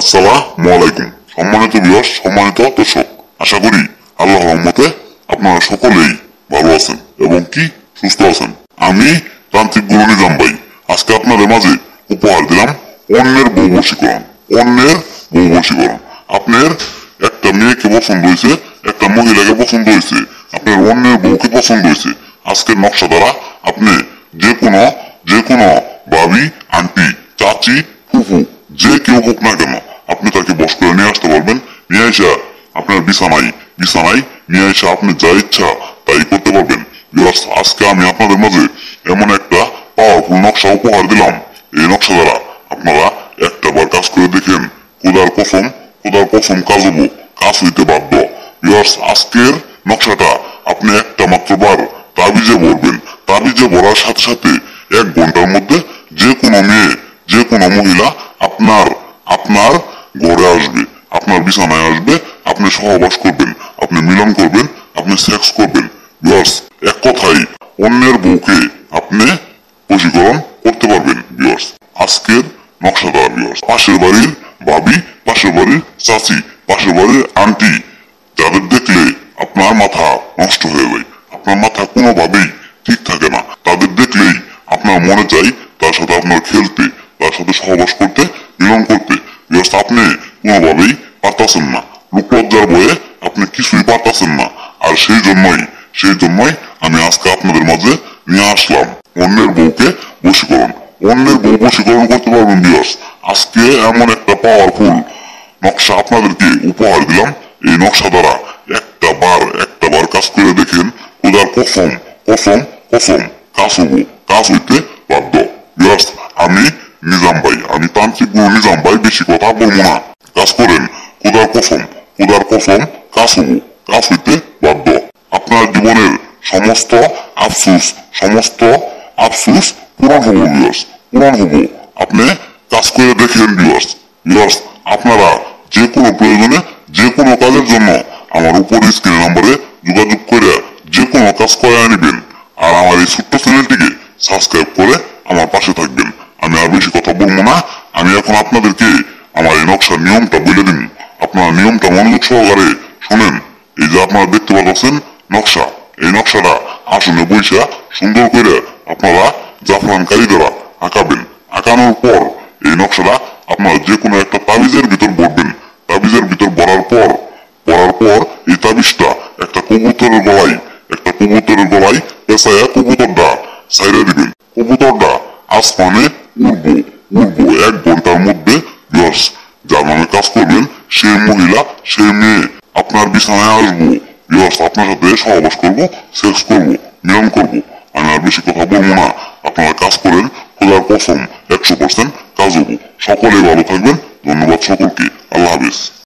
আসসালামু আলাইকুম। সম্মানিত ভিউয়ার্স, সম্মানিত দর্শক, আশা করি আল্লাহর রহমতে আপনারা সকলেই ভালো আছেন এবং কি সুস্থ আছেন। আমি তান্ত্রিক গুরু নিজাম ভাই আজকে আপনাদের মাঝে উপহার দিলাম অন্যের বউ বশীকরণ। অন্যের বউ বশীকরণ। আপনার একটা মেয়েকে পছন্দ হয়েছে, একটা মহিলাকে পছন্দ হয়েছে, আপনার অন্যের বউকে পছন্দ হয়েছে। আজকের নকশা দ্বারা আপনি যে কোনো ভাবি, আন্টি, চাচি, ফুফু যে কেউ হোক না কেন আপনি তাকে বশ করে নিয়ে আসতে পারবেন। নিয়ে আসা আপনার বিছানায় নিয়ে আসা আপনি যা ইচ্ছা তাই করতে পারবেন। আজকে আমি আপনাদের মাঝে এমন একটা পাওয়ারফুল নকশা উপহার দিলাম। এই নকশা দ্বারা আপনারা একটা বার কাজ করে দেখেন, খোদার কসম কাজ হবো, কাজ হইতে বাধ্য। আজকের নকশাটা আপনি একটা মাত্র বার তাবিজে ভরবেন। তাবিজে ভরার সাথে সাথে 1 ঘন্টার মধ্যে যে কোনো মেয়ে, যে কোনো মহিলা আপনার ঘরে আসবে, আপনার বিছানায় আসবে, আপনি সহবাস করবেন, আপনি মিলন করবেন, আপনি সেক্স করবেন। এক কথাই অন্যের বউকে আপনি বশীকরণ করতে পারবেন। আজকের নকশা দ্বারা পাশের বাড়ির ভাবি, পাশের বাড়ির চাচি, পাশের বাড়ির আন্টি যাদের দেখলে আপনার মাথা নষ্ট হয়ে যায়, আপনার মাথা কোনোভাবেই ঠিক থাকে না, তাদের দেখলেই আপনার মনে চাই তার সাথে আপনার খেলতে, তার সাথে সহবাস করতে, মিলন করতে। আপনি কোনোভাবেই পারতেছেন না, লোকলজ্জার বয়ে আপনি কিছুই পারতেছেন না। আর সেই জন্যই আমি আজকে আপনাদের মাঝে নিয়ে আসলাম অন্যের বউকে বশীকরণ। অন্যের বউ বশীকরণ করতে পারবেন। আজকে এমন একটা পাওয়ারফুল নকশা আপনাদেরকে উপহার দিলাম। এই নকশা দ্বারা একটা বার কাজ করে দেখেন, খোদার কসম কাজ হইতে বাধ্য। আমি নিজাম ভাই, আমি তান্ত্রিক গুরু নিজাম ভাই, বেশি কথা বলবো না। কাজ করেন, খোদার কসম কাজ হইতে বাধ্য। আপনার জীবনের সমস্ত আফসোস পূরণ হবো। আপনি কাজ করে দেখেন। আপনারা যে কোনো প্রয়োজনে, যে কোনো কাজের জন্য আমার উপর স্ক্রিন নাম্বারে যোগাযোগ করে যে কোনো কাজ করে আনিবেন। আর আমার এই ছোট্ট চ্যানেলটিকে সাবস্ক্রাইব করে আমার পাশে থাকবেন। আমি আর বেশি কথা বলবো না। আমি এখন আপনাদেরকে আমার এই নকশার নিয়মটা বলে দিন। আপনারা নিয়মটা মনোযোগ সহকারে শোনেন। এই যে আপনারা দেখতে পাচ্ছেন নকশা, এই নকশাটা আসনে বইসা সুন্দর করে আপনারা জাফরান কালি দ্বারা আঁকাবেন। আঁকানোর পর এই নকশাটা আপনারা যে কোনো একটা তাবিজের ভিতর ভরবেন। তাবিজের ভিতর ভরার পর এই তাবিজটা একটা কবুতরের গলায় পেঁচায়া কবুতরটা ছাইড়া দিবেন। কবুতরটা আসমানে উড়বো 1 ঘন্টার মধ্যে। যার নামে কাজ করবেন সেই মহিলা, সেই মেয়ে আপনার বিছানায় আসবো। আপনার সাথে সহবাস করবো, সেক্স করবো, মিলন করবো। আমি আর বেশি কথা বলবো না। আপনারা কাজ করেন, খোদার কসম 100% কাজ হবো। সকলে ভালো থাকবেন। ধন্যবাদ সকলকে। আল্লাহ হাফেজ।